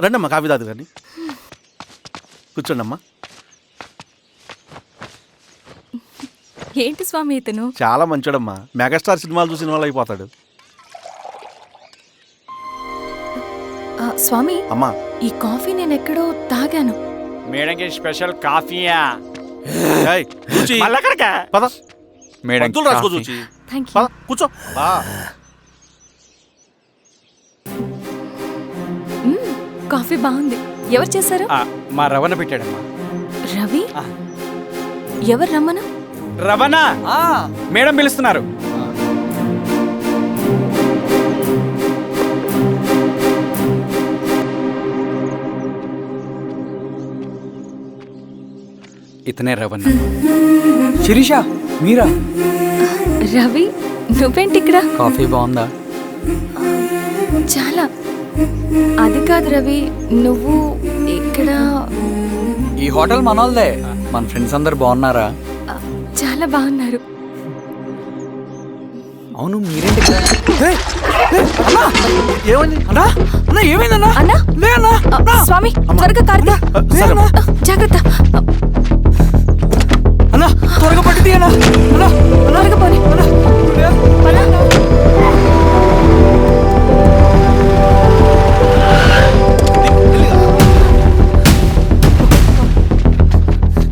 రండమ్మా కాఫీ తాదు రండి, కూర్చోండి అమ్మా. ఏంటి స్వామి ఇతను? చాలా మంచోడమ్మా, మెగాస్టార్ సినిమాలు చూసిన వాళ్ళు అయిపోతాడు. స్వామి అమ్మా ఈ కాఫీ నేను ఎక్కడో తాగాను. మేడంకి స్పెషల్ కాఫీయా? ఏయ్, కూర్చో. మళ్ళక్కడికా? పద మేడం మందులు రాసుకో చూచి. Thank you. పద కూర్చో. కాఫీ బాగుంది. ఎవరు చేశారు? మా రవణ పెట్టాడమ్మా. రవి? ఎవరు రమ్మను? రవణ మేడం పిలుస్తున్నారు. ఇతనే రవణ. శిరీష మీరా? రవి నువ్వేంటి ఇక్కడ? కాఫీ బాగుందా? చాలా. అది కాదు రవి, నువ్వు ఇక్కడ. ఈ హోటల్ మనోల్దే. మన ఫ్రెండ్స్ అందరు బాగున్నారా? చాలా బాగున్నారు. అవును మీరేంటి ఇక్కడ? ఏమైంది అన్నా అన్నా ఏమైందన్నా? అన్నా లే అన్నా. స్వామి త్వరగా కారుతా. జాగ్రత్త అన్నా, త్వరగా పట్టి తీయనా. త్వరగా పోనీ.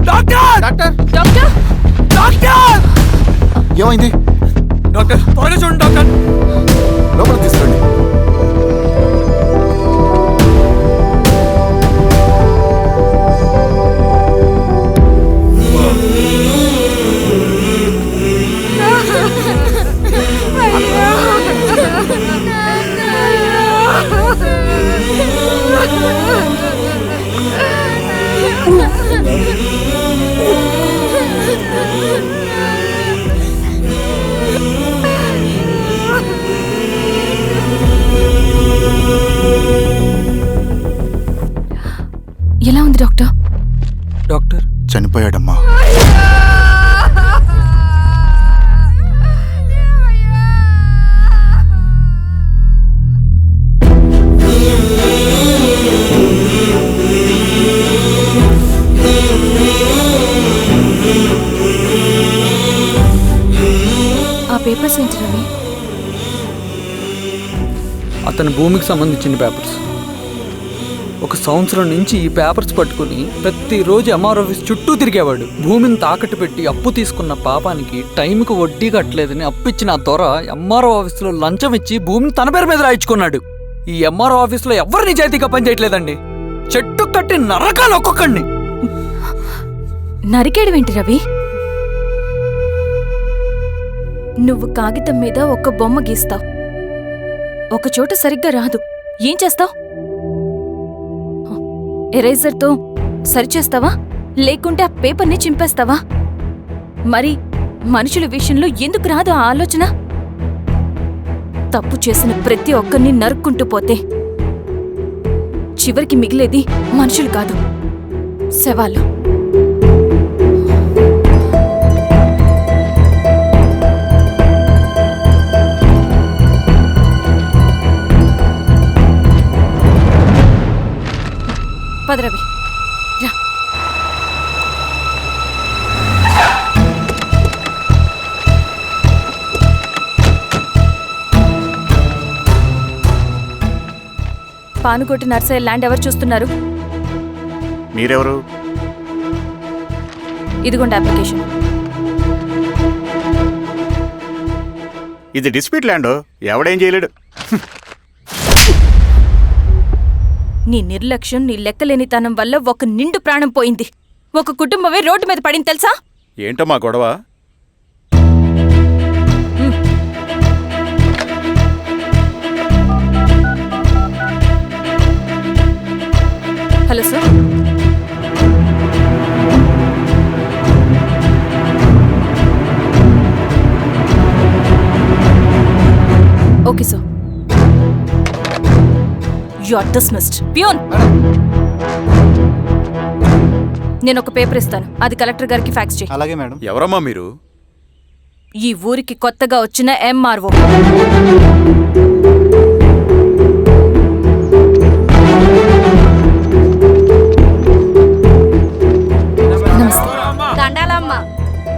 డాక్టర్ డాక్టర్ డాక్టర్ ఏమైంది? డాక్టర్ త్వరగా చూడండి డాక్టర్. లోపలికి తీసుకురండి. ఎలా ఉంది డాక్టర్? డాక్టర్ చనిపోయాడమ్మా. ఆ పేపర్స్ ఏంటి రవి? అతని భూమికి సంబంధించిన పేపర్స్. ఒక సంవత్సరం నుంచి ఈ పేపర్స్ పట్టుకుని ప్రతిరోజు ఎంఆర్ ఆఫీస్ చుట్టూ తిరిగేవాడు. భూమిని తాకట్టు పెట్టి అప్పు తీసుకున్న పాపానికి టైంకి వడ్డీ కట్టలేదని అప్పిచ్చిన ఆ దొర ఎంఆర్ఓ ఆఫీస్లో లంచం ఇచ్చి భూమిని తన పేరు మీద రాయించుకున్నాడు. ఈ ఎంఆర్ఓ ఆఫీస్లో ఎవరు నిజాయితీగా పనిచేయట్లేదండి. చెట్టు కట్టి నరకాలు ఒక్కొక్కడిని. నరికేయడం ఏంటి రవి? నువ్వు కాగితం మీద ఒక బొమ్మ గీస్తావు, ఒక చోట సరిగ్గా రాదు, ఏం చేస్తావు? ఎరేజర్తో సరిచేస్తావా, లేకుంటే ఆ పేపర్ని చింపేస్తావా? మరి మనుషుల విషయంలో ఎందుకు రాదు ఆ ఆలోచన? తప్పు చేసిన ప్రతి ఒక్కరిని నరుక్కుంటూ పోతే చివరికి మిగిలేది మనుషులు కాదు, శవాలు. పదరవి రా. పానుకోటి నర్సయ్య ల్యాండ్ ఎవరు చూస్తున్నారు? మీరెవరు? ఇదిగోండి అప్లికేషన్. ఇది డిస్ప్యూట్ ల్యాండ్, ఎవడేం చేయలేడు. నీ నిర్లక్ష్యం, నీ లెక్కలేనితనం వల్ల ఒక నిండు ప్రాణం పోయింది. ఒక కుటుంబమే రోడ్డు మీద పడింది తెలుసా? ఏంటమ్మా గొడవ? Hello sir. Okay sir. You are dismissed. Peon, నేను ఒక పేపర్ ఇస్తాను, అది కలెక్టర్ గారికి ఫ్యాక్స్ చేయి. అలాగే మేడం. ఎవరమ్మా మీరు? ఈ ఊరికి కొత్తగా వచ్చిన ఎంఆర్ఓ.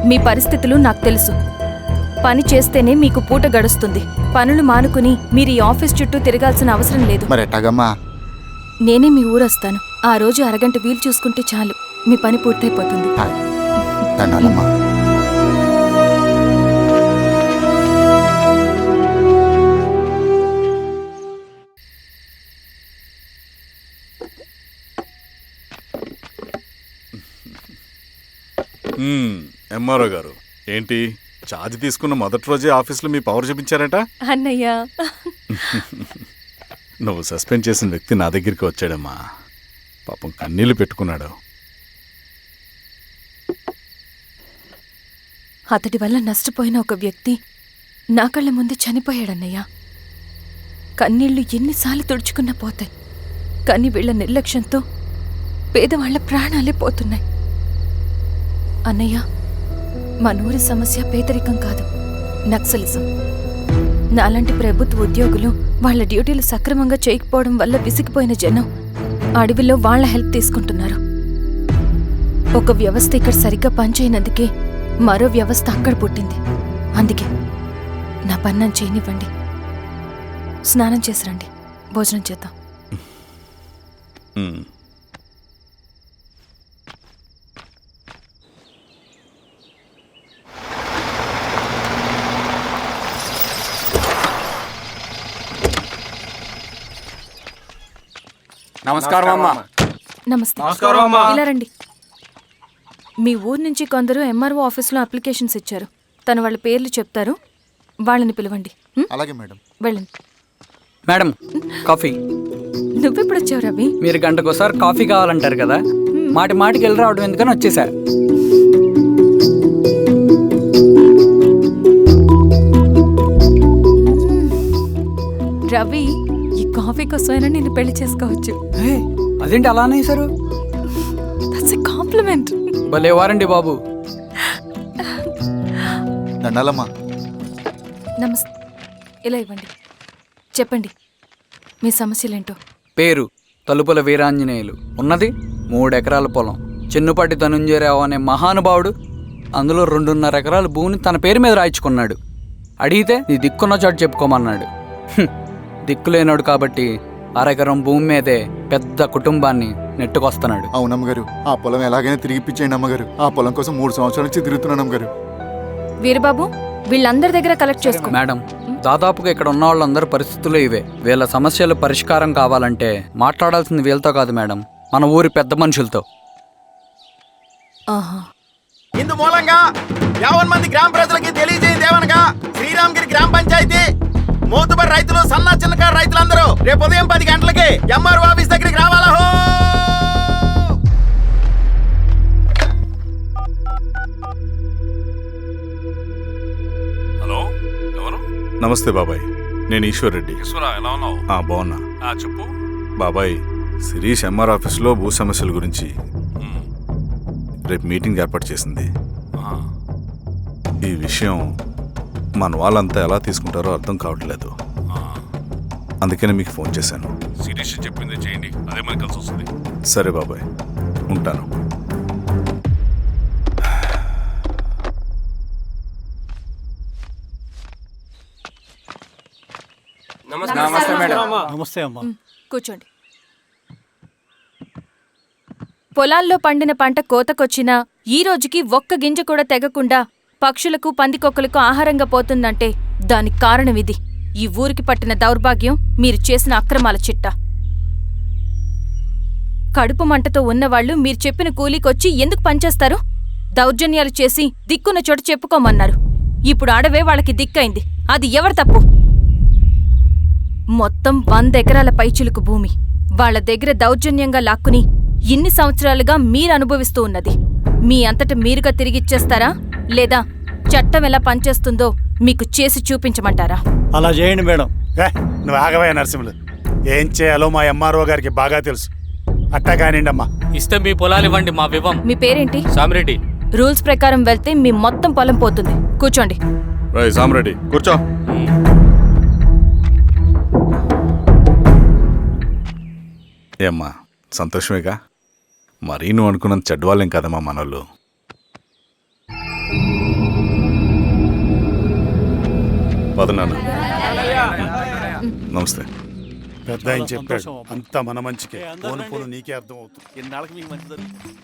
మీ పరిస్థితులు నాకు తెలుసు. పని చేస్తేనే మీకు పూట గడుస్తుంది. పనులు మానుకుని మీరు ఈ ఆఫీస్ చుట్టూ తిరగాల్సిన అవసరం లేదు. మరి ఎట్టాగమ్మా? నేనే మీ ఊరొస్తాను. ఆ రోజు అరగంట వీలు చూసుకుంటే చాలు, మీ పని పూర్తయిపోతుంది. దండాలమ్మా. ఎంఆర్ఓ గారు, ఏంటి ఛార్జ్ తీసుకున్న మొదటి రోజే ఆఫీస్లో మీ పవర్ చూపించారట? అన్నయ్య, నువ్వు సస్పెండ్ చేసిన వ్యక్తి నా దగ్గరికి వచ్చాడమ్మా. పాపం కన్నీళ్లు పెట్టుకున్నాడు. అతడి వల్ల నష్టపోయిన ఒక వ్యక్తి నా కళ్ళ ముందు చనిపోయాడన్నయ్య. కన్నీళ్లు ఎన్నిసార్లు తుడుచుకున్నా పోతాయి, కానీ వీళ్ల నిర్లక్ష్యంతో పేదవాళ్ల ప్రాణాలే పోతున్నాయి. అన్నయ్య, మా నూరి సమస్య పేదరికం కాదు, నక్సలిజం. నాలాంటి ప్రభుత్వ ఉద్యోగులు వాళ్ళ డ్యూటీలు సక్రమంగా చేయకపోవడం వల్ల విసిగిపోయిన జనం అడవిలో వాళ్ల హెల్ప్ తీసుకుంటున్నారు. ఒక వ్యవస్థ ఇక్కడ సరిగ్గా పనిచేయనందుకే మరో వ్యవస్థ అక్కడ పుట్టింది. అందుకే నా పన్నం చేయనివ్వండి. స్నానం చేసిరండి, భోజనం చేద్దాం. నమస్కారం అమ్మా. నమస్తే. ఇలా రండి. మీ ఊరు నుంచి కొందరు ఎంఆర్ఓ ఆఫీస్లో అప్లికేషన్స్ ఇచ్చారు. తను వాళ్ళ పేర్లు చెప్తారు, వాళ్ళని పిలవండి. అలాగే మేడం. వెళ్ళండి. Madam, coffee. నువ్వెప్పుడు వచ్చావు రవి? మీరు గంటకోసారి కాఫీ కావాలంటారు కదా, మాటి మాటికి వెళ్ళి రావడం ఎందుకని వచ్చేసా. రవి, ఈ కాఫీ కోసమైనా నేను పెళ్లి చేసుకోవచ్చు. అదేంటి అలా అనేసారు? That's a compliment. భలే వారండి బాబు. దండాలమ్మా. నమస్తే. ఇలా ఇవ్వండి. చెప్పండి, మీ సమస్యలేంటో. పేరు తలుపుల వీరాంజనేయులు. ఉన్నది 3 ఎకరాల పొలం. చిన్నుపాటి ధనుంజయరావు అనే మహానుభావుడు అందులో 2.5 ఎకరాల భూమిని తన పేరు మీద రాయించుకున్నాడు. అడిగితే నీ దిక్కున్న చోటు చెప్పుకోమన్నాడు. దిక్కులేనాడు కాబట్టి 1/2 ఎకరం భూమి మీదే పెద్ద కుటుంబాన్ని నెట్టుకొస్తున్నాడు. అవునమ్మగారు, ఆ పొలం ఎలాగైనా తిరిగి ఇప్పించేయండి అమ్మగారు. ఆ పొలం కోసం 3 సంవత్సరాల నుంచి తిరుగుతున్నాను అమ్మగారు. వీరబాబు, వీళ్ళందరి దగ్గర కలెక్ట్ చేసుకో. మేడం, దాదాపుగా ఇక్కడ ఉన్న వాళ్ళందరూ పరిస్థితులు ఇవే. వీళ్ళ సమస్యలు పరిష్కారం కావాలంటే మాట్లాడాల్సింది వీళ్ళతో కాదు మేడం, మన ఊరి పెద్ద మనుషులతో. ఇందు మూలంగా 50 మంది గ్రామ ప్రజలకి తెలియజేయదేవనగా శ్రీరామగిరి గ్రామ పంచాయతీ మోతుబడి రైతులు, సన్న చిన్నకారు రైతులందరూ రేపు ఉదయం 10 గంటలకి ఎంఆర్ఓ ఆఫీస్ దగ్గరికి రావాలా. హలో, ఎవరు? నమస్తే బాబాయ్, నేను ఈశ్వర్ రెడ్డి. ఎలా ఉన్నావు? బాగున్నా. చెప్పు బాబాయ్, శిరీష్ ఎంఆర్ ఆఫీస్లో భూ సమస్యల గురించి రేపు మీటింగ్ ఏర్పాటు చేసింది. ఈ విషయం మన వాళ్ళంతా ఎలా తీసుకుంటారో అర్థం కావట్లేదు. అందుకనే మీకు ఫోన్ చేశాను. శిరీష్ చెప్పింది చేయండి, అదే మనకి కలిసి వస్తుంది. సరే బాబాయ్, ఉంటాను. నమస్తే మేడం. నమస్తే అమ్మా. కూర్చోండి. పొలాల్లో పండిన పంట కోతకొచ్చినా ఈ రోజుకి ఒక్క గింజ కూడా తెగకుండా పక్షులకు, పందికొక్కలకు ఆహారంగా పోతుందంటే దానికి కారణం ఇది. ఈ ఊరికి పట్టిన దౌర్భాగ్యం మీరు చేసిన అక్రమాల చిట్టా. కడుపు మంటతో ఉన్నవాళ్లు మీరు చెప్పిన కూలీకొచ్చి ఎందుకు పనిచేస్తారు? దౌర్జన్యాలు చేసి దిక్కున్న చోట చెప్పుకోమన్నారు. ఇప్పుడు అడవే వాళ్ళకి దిక్కైంది. అది ఎవరి తప్పు? మొత్తం 100 ఎకరాల పైచిలుకు భూమి వాళ్ల దగ్గర దౌర్జన్యంగా లాక్కుని ఇన్ని సంవత్సరాలుగా మీరు అనుభవిస్తూ ఉన్నది. మీ అంతట మీరుగా తిరిగిచ్చేస్తారా, లేదా చట్టం ఎలా పనిచేస్తుందో మీకు చేసి చూపించమంటారా? అలా చేయండి మేడం. నువ్వు ఆగవయ్య నరసింహులు. ఏం చేయాలో మా ఎంఆర్ఓ గారికి బాగా తెలుసు. అట్టా కానిండమ్మా. ఇస్తే మీ పొలాలు ఇవ్వండి, మా వివం. మీ పేరేంటి? సామిరెడ్డి. రూల్స్ ప్రకారం వెళ్తే మీ మొత్తం పొలం పోతుంది. కూర్చోండి. సామిరెడ్డి కూర్చో. ఏమ్మా, సంతోషమేగా? మరీ నువ్వు అనుకున్నంత చెడ్డవాళ్ళేం కదమ్మా మనోళ్ళు. పద నాన్న. నమస్తే. పెద్ద ఆయన చెప్పాడు అంతా మన మంచికే పోను పోను నీకే అర్థం అవుతుంది. ఎన్నాళ్ళకి మీకు మంచి జరుగుతుంది.